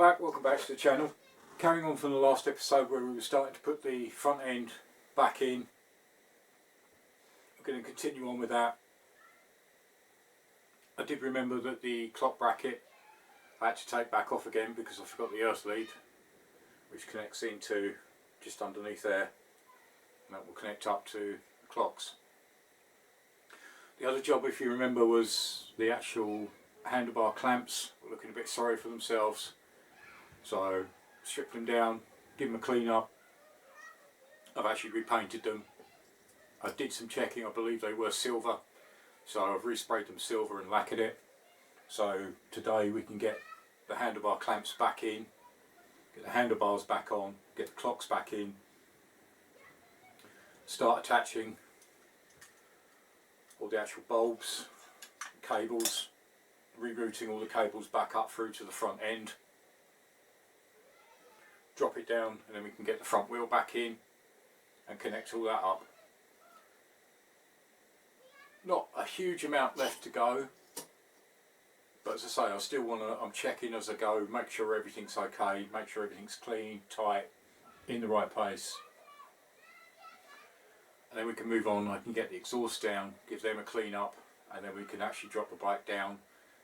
welcome back to the channel. Carrying on from the last episode where we were starting to put the front end back in. I'm going to continue on with that. I did remember that the clock bracket I had to take back off again because I forgot the earth lead, which connects into just underneath there, and that will connect up to the clocks. The other job, if you remember, was the actual handlebar clamps were looking a bit sorry for themselves, so stripped them down, give them a clean up. I've actually repainted them. I did some checking, I believe they were silver, so I've resprayed them silver and lacquered it. So today we can get the handlebar clamps back in, get the handlebars back on, get the clocks back in, start attaching all the actual bulbs, cables, rerouting all the cables back up through to the front end, drop it down, and then we can get the front wheel back in and connect all that up. Not a huge amount left to go, but as I say, I still want to, I'm checking as I go, make sure everything's okay, make sure everything's clean, tight, in the right place. And then we can move on. I can get the exhaust down, give them a clean up, and then we can actually drop the bike down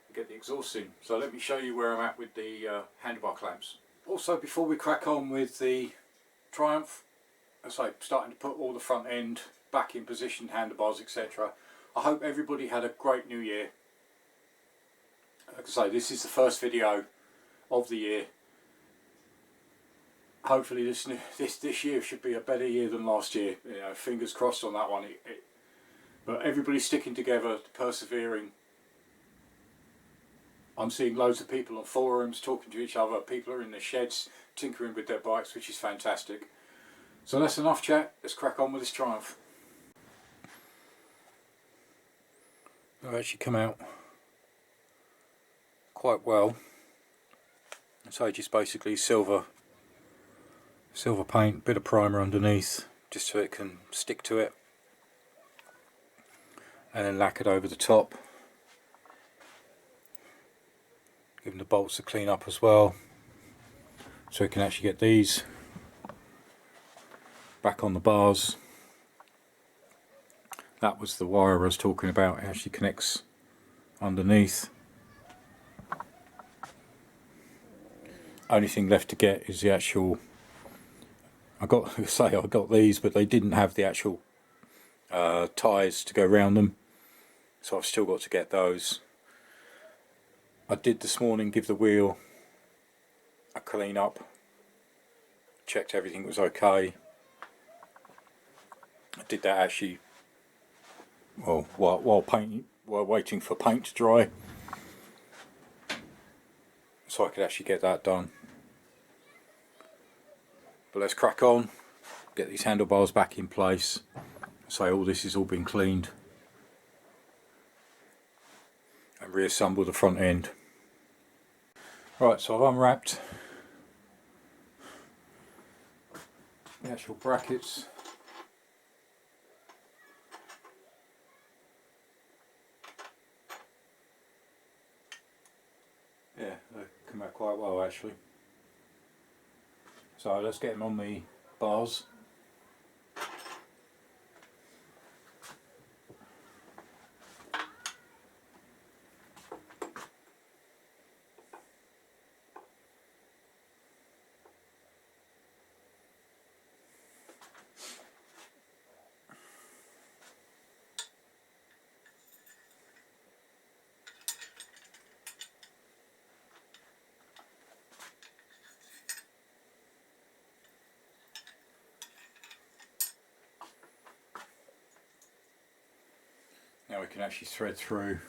and get the exhaust in. So let me show you where I'm at with the handlebar clamps. Also, before we crack on with the Triumph, as I say, starting to put all the front end back in position, handlebars, etc. I hope everybody had a great new year. Like I say, this is the first video of the year. Hopefully this year should be a better year than last year. You know, fingers crossed on that one. But everybody's sticking together, persevering. I'm seeing loads of people on forums talking to each other. People are in their sheds tinkering with their bikes, which is fantastic. So that's enough chat. Let's crack on with this Triumph. They've actually come out quite well. So just basically silver paint, bit of primer underneath just so it can stick to it, and then lacquered over the top, giving the bolts a clean up as well so we can actually get these back on the bars. That was the wire I was talking about, it actually connects underneath. Only thing left to get is the actual, I got these, but they didn't have the actual ties to go around them, so I've still got to get those. I did this morning give the wheel a clean up, checked everything was okay. I did that actually while waiting for paint to dry, so I could actually get that done. But let's crack on, get these handlebars back in place. So all this has all been cleaned and reassemble the front end. Right, so I've unwrapped the actual brackets. Yeah, they come out quite well actually. So let's get them on the bars. Now we can actually thread through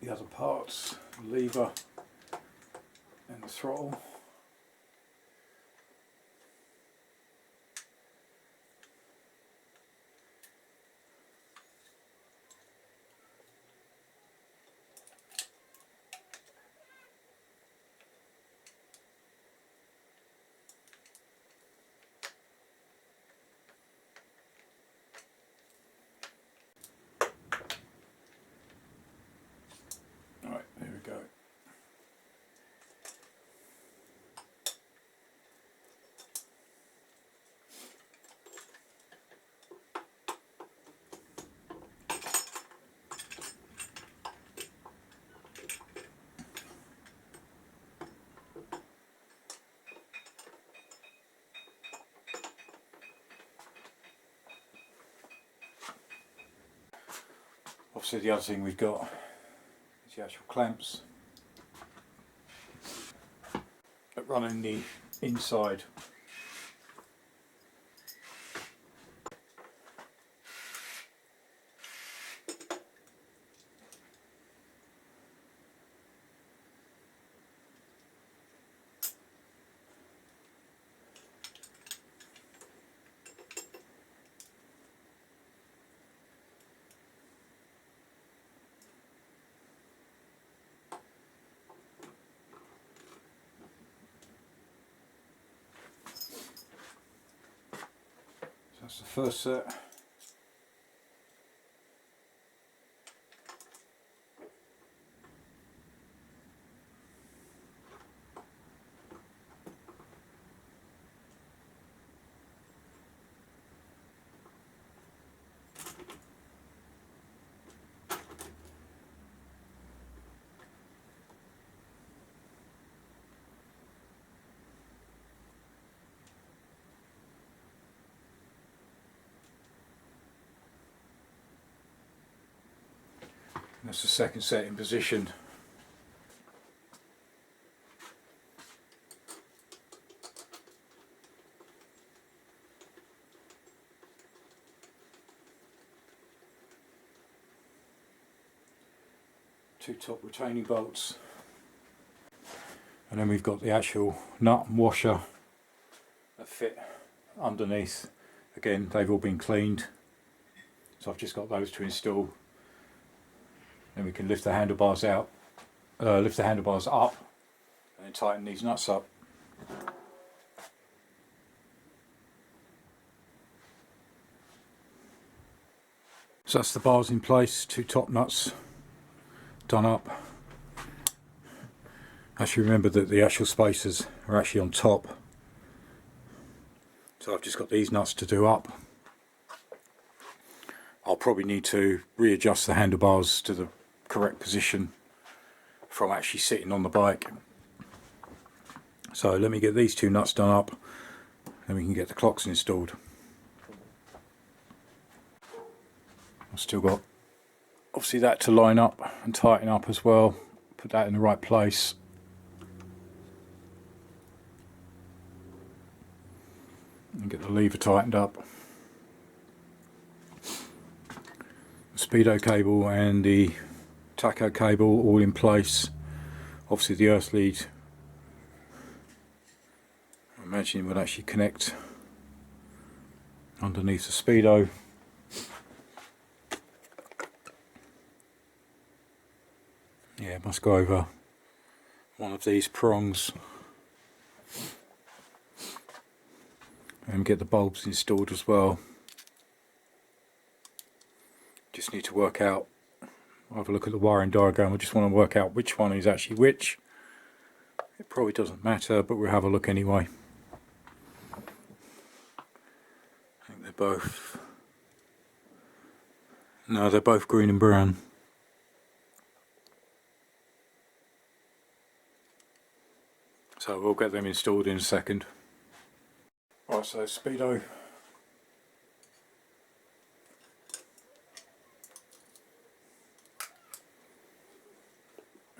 the other parts, the lever and the throttle. Obviously the other thing we've got is the actual clamps that run in the inside. That's the first set. That's the second set in position. Two top retaining bolts, and then we've got the actual nut and washer that fit underneath. Again, they've all been cleaned, so I've just got those to install. Then we can lift the handlebars out, lift the handlebars up, and then tighten these nuts up. So that's the bars in place, two top nuts done up. Actually remember that the actual spacers are actually on top, so I've just got these nuts to do up. I'll probably need to readjust the handlebars to the correct position from actually sitting on the bike. So let me get these two nuts done up, then we can get the clocks installed. I've still got obviously that to line up and tighten up as well, put that in the right place. And get the lever tightened up. The speedo cable and the tacho cable all in place. Obviously the earth lead, I imagine, would actually connect underneath the speedo. Yeah, it must go over one of these prongs. And get the bulbs installed as well. Just need to work out, I'll have a look at the wiring diagram. I just want to work out which one is actually which. It probably doesn't matter, but we'll have a look anyway. I think they're both, no, they're both green and brown. So we'll get them installed in a second. Right, so speedo.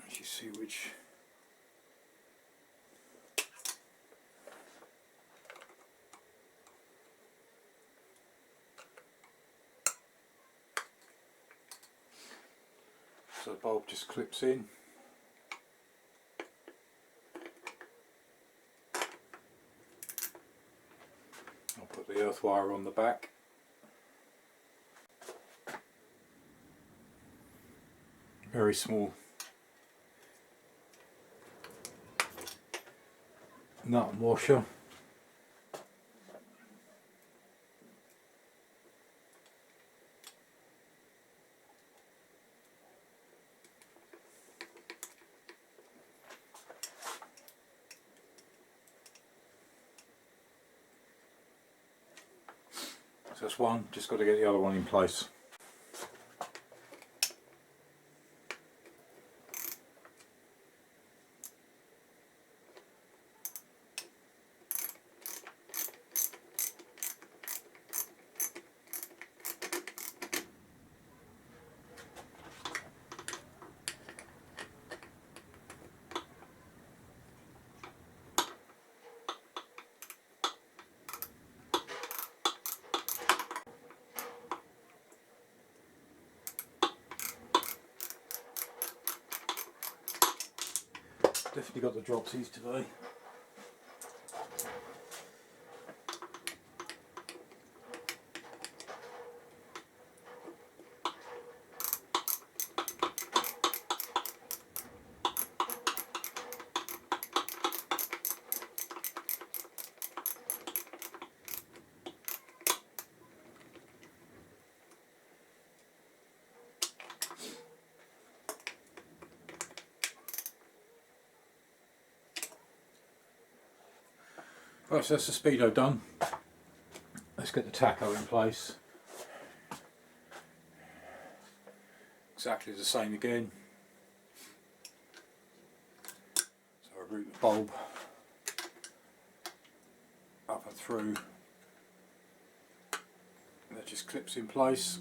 As you see which so the bulb just clips in. I'll put the earth wire on the back. Very small nut and washer. So that's one, just got to get the other one in place. Definitely got the dropsies today. Right, so that's the speedo done. Let's get the tacho in place. Exactly the same again. So I route the bulb up and through. That just clips in place.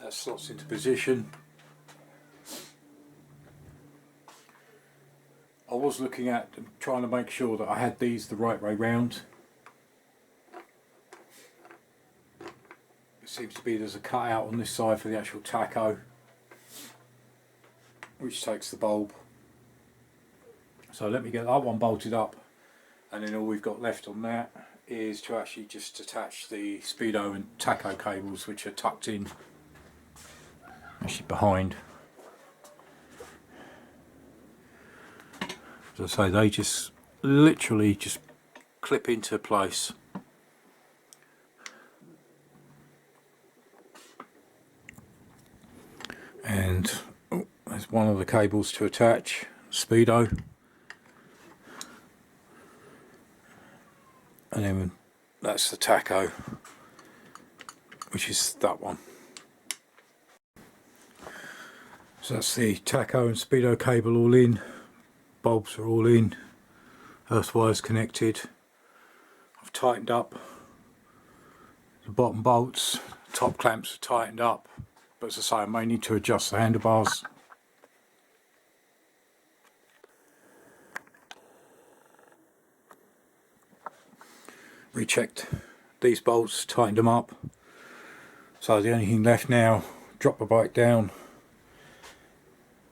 That slots into position. I was looking at trying to make sure that I had these the right way round. It seems to be there's a cutout on this side for the actual tacho, which takes the bulb. So let me get that one bolted up, and then all we've got left on that is to actually just attach the speedo and tacho cables, which are tucked in actually behind. As I say, they just literally just clip into place. And there's one of the cables to attach speedo, and then that's the tacho, which is that one. So that's the tacho and speedo cable all in. Bulbs are all in, earth wires connected. I've tightened up the bottom bolts, top clamps are tightened up, but as I say, I may need to adjust the handlebars. Rechecked these bolts, tightened them up, so the only thing left now, drop the bike down,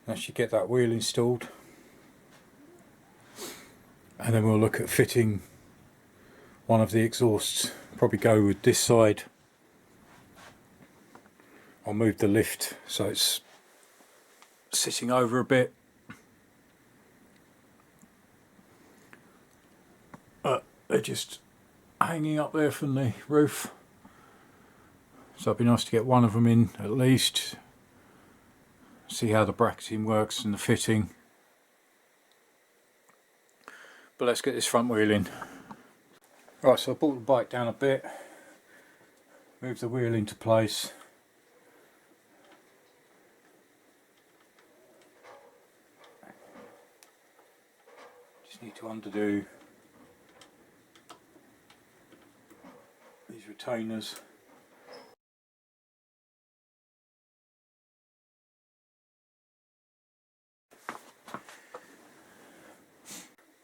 actually get that wheel installed. And then we'll look at fitting one of the exhausts. Probably go with this side. I'll move the lift so it's sitting over a bit. They're just hanging up there from the roof. So it'd be nice to get one of them in at least. See how the bracketing works and the fitting. But let's get this front wheel in. Right, so I brought the bike down a bit, moved the wheel into place. Just need to undo these retainers.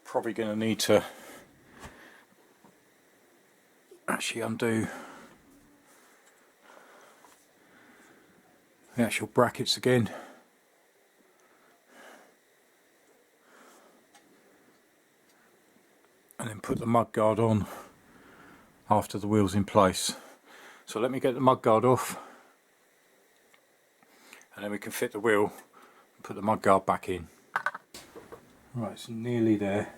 Probably going to need to actually undo the actual brackets again. And then put the mudguard on after the wheel's in place. So let me get the mudguard off, and then we can fit the wheel and put the mudguard back in. Right, it's nearly there.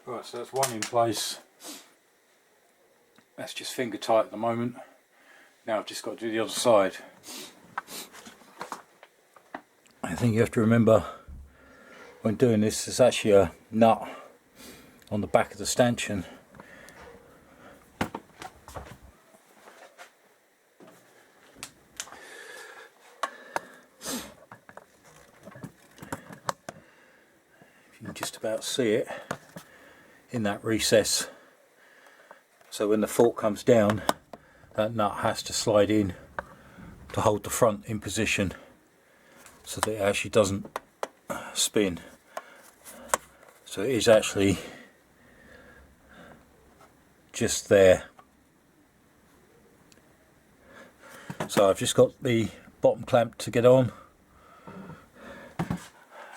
Right, so that's one in place. That's just finger tight at the moment. Now I've just got to do the other side. I think you have to remember when doing this, there's actually a nut on the back of the stanchion. You can just about see it in that recess. So when the fork comes down, that nut has to slide in to hold the front in position so that it actually doesn't spin. So it is actually just there. So I've just got the bottom clamp to get on.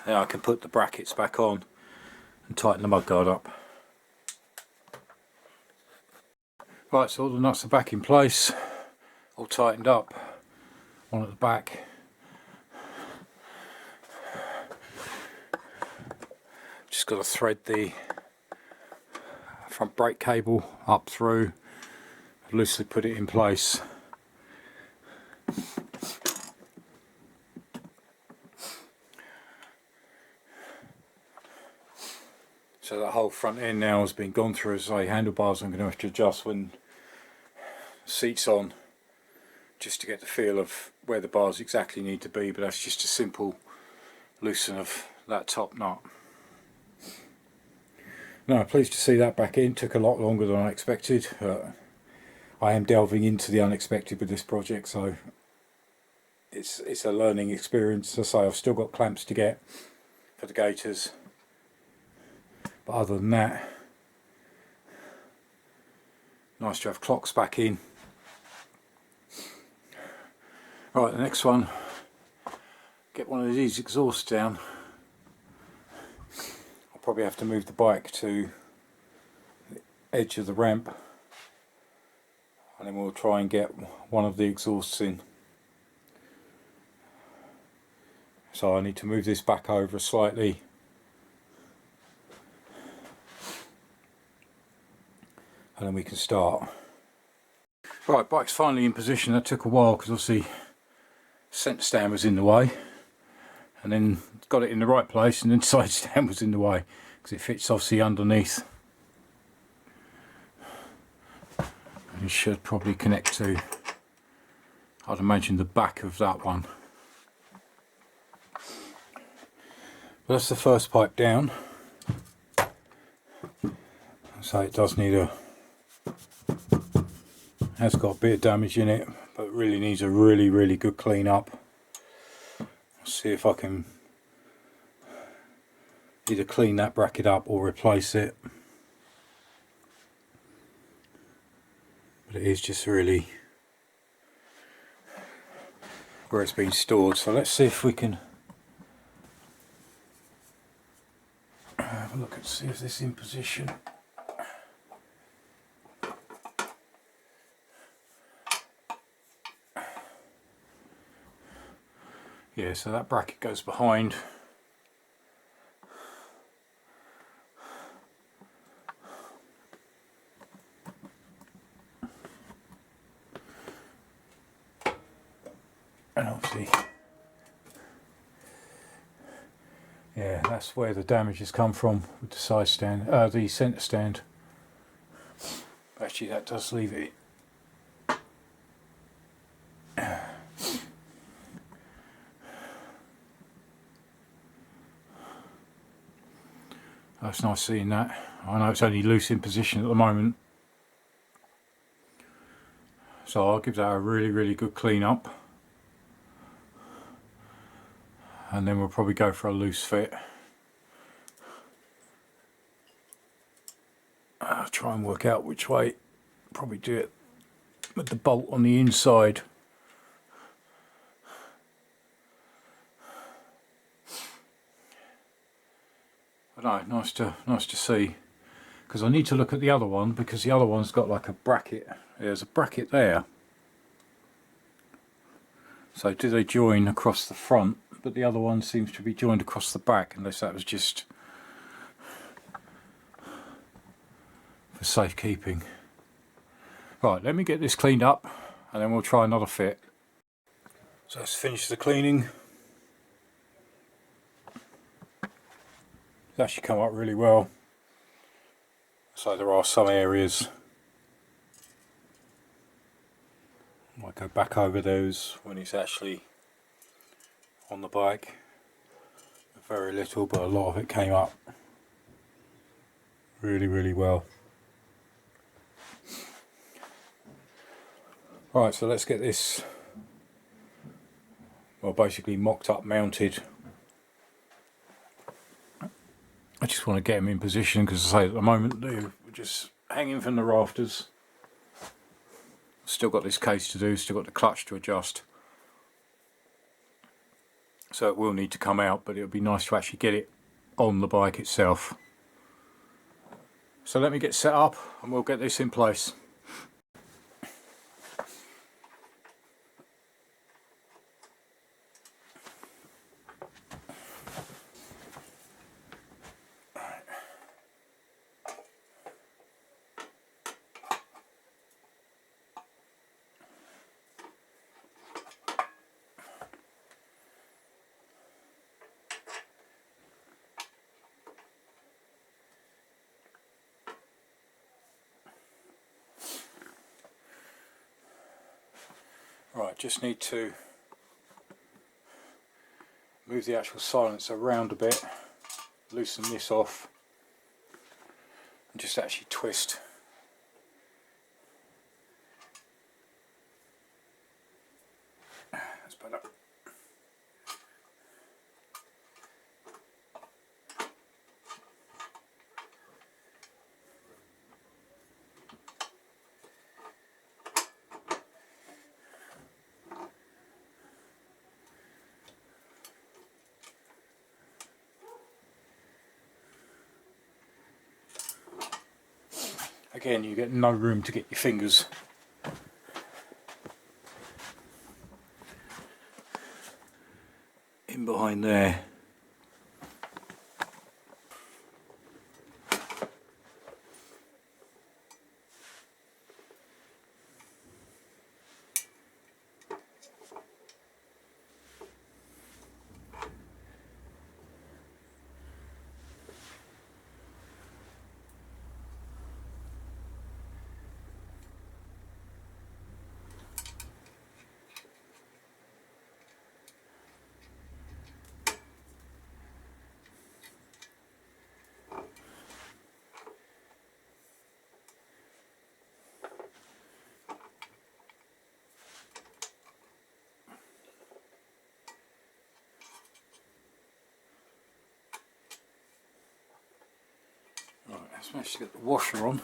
Now I can put the brackets back on and tighten the mudguard up. Right, so all the nuts are back in place, all tightened up, one at the back. Just got to thread the front brake cable up through, loosely put it in place. So that whole front end now has been gone through. As I say, handlebars I'm going to have to adjust when the seat's on, just to get the feel of where the bars exactly need to be, but that's just a simple loosen of that top nut. No, I'm pleased to see that back in. Took a lot longer than I expected. I am delving into the unexpected with this project, so it's a learning experience. As I say, I've still got clamps to get for the gaiters. But other than that, nice to have clocks back in. Right, the next one, get one of these exhausts down. I'll probably have to move the bike to the edge of the ramp, and then we'll try and get one of the exhausts in. So I need to move this back over slightly. And then we can start. Right, bike's finally in position. That took a while because obviously centre stand was in the way, and then got it in the right place, and then side stand was in the way because it fits obviously underneath. And it should probably connect to, I'd imagine, the back of that one. But that's the first pipe down. So it does need a, has got a bit of damage in it, but really needs a really good clean up. I'll see if I can either clean that bracket up or replace it. But it is just really where it's been stored. So let's see if we can have a look and see if this is in position. Yeah, so that bracket goes behind. And obviously, yeah, that's where the damage has come from with the side stand, the centre stand. Actually, that does leave it. That's nice seeing that. I know it's only loose in position at the moment, so I'll give that a really good clean up, and then we'll probably go for a loose fit. I'll try and work out which way. Probably do it with the bolt on the inside. But no, nice to see, because I need to look at the other one, because the other one's got like a bracket. There's a bracket there. So do they join across the front? But the other one seems to be joined across the back, unless that was just for safekeeping. Right, let me get this cleaned up and then we'll try another fit. So let's finish the cleaning. It's actually come up really well. So there are some areas I might go back over those when it's actually on the bike. Very little, but a lot of it came up really well. Right, so let's get this, well, basically mocked up, mounted. I just want to get them in position because, as I say, at the moment they're just hanging from the rafters. Still got this case to do, still got the clutch to adjust. So it will need to come out, but it would be nice to actually get it on the bike itself. So let me get set up and we'll get this in place. Right, just need to move the actual silencer around a bit, loosen this off and just actually twist. That's better. Again, you get no room to get your fingers. In behind there. Right, let's manage to get the washer on.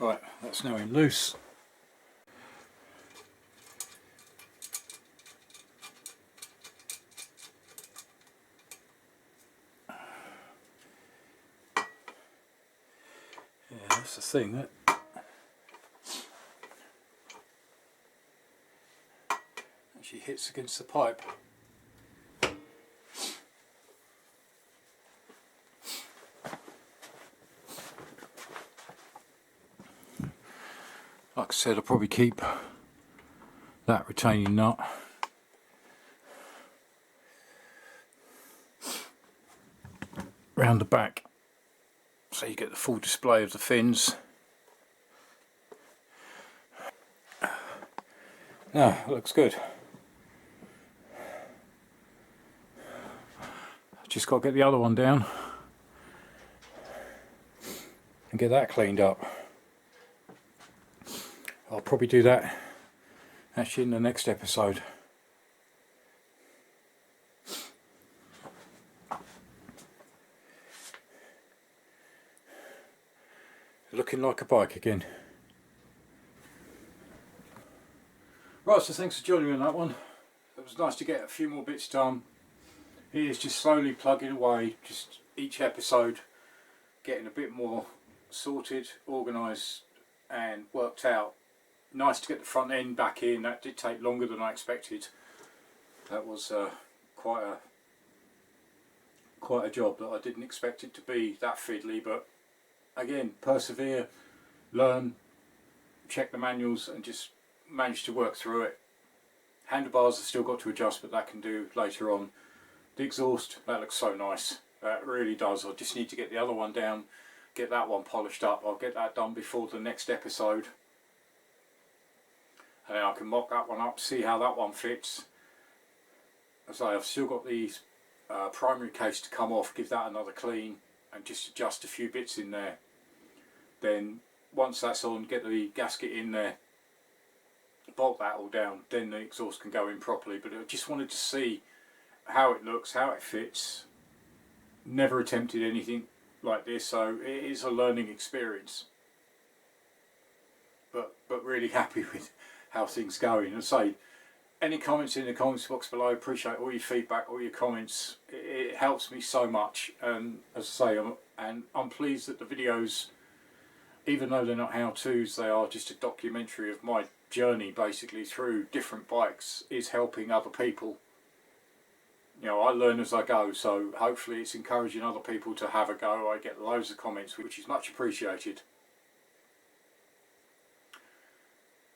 Right, that's now in loose. Yeah, that's the thing, that actually hits against the pipe. Like I said, I'll probably keep that retaining nut. Round the back, so you get the full display of the fins. Ah, looks good. Just got to get the other one down and get that cleaned up. I'll probably do that actually in the next episode. Looking like a bike again. Right, so thanks for joining me on that one. It was nice to get a few more bits done. It is just slowly plugging away, just each episode getting a bit more sorted, organised and worked out. Nice to get the front end back in. That did take longer than I expected. That was quite a job that I didn't expect it to be that fiddly, but again, persevere, learn, check the manuals and just manage to work through it. Handlebars have still got to adjust, but that can do later on. The exhaust, that looks so nice. That really does. I just need to get the other one down, get that one polished up. I'll get that done before the next episode. And then I can mock that one up, see how that one fits. As I say, I've still got the primary case to come off, give that another clean and just adjust a few bits in there. Then once that's on, get the gasket in there, bolt that all down, then the exhaust can go in properly. But I just wanted to see how it looks, how it fits. Never attempted anything like this, so it is a learning experience. But really happy with how things going. And say, any comments in the comments box below, appreciate all your feedback, all your comments. It helps me so much. And as I say, I'm pleased that the videos, even though they're not how-tos, they are just a documentary of my journey basically through different bikes, is helping other people. You know, I learn as I go, so hopefully it's encouraging other people to have a go. I get loads of comments, which is much appreciated.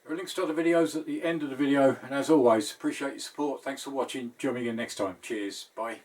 There are links to other videos at the end of the video, and as always, appreciate your support. Thanks for watching. Join me again next time. Cheers. Bye.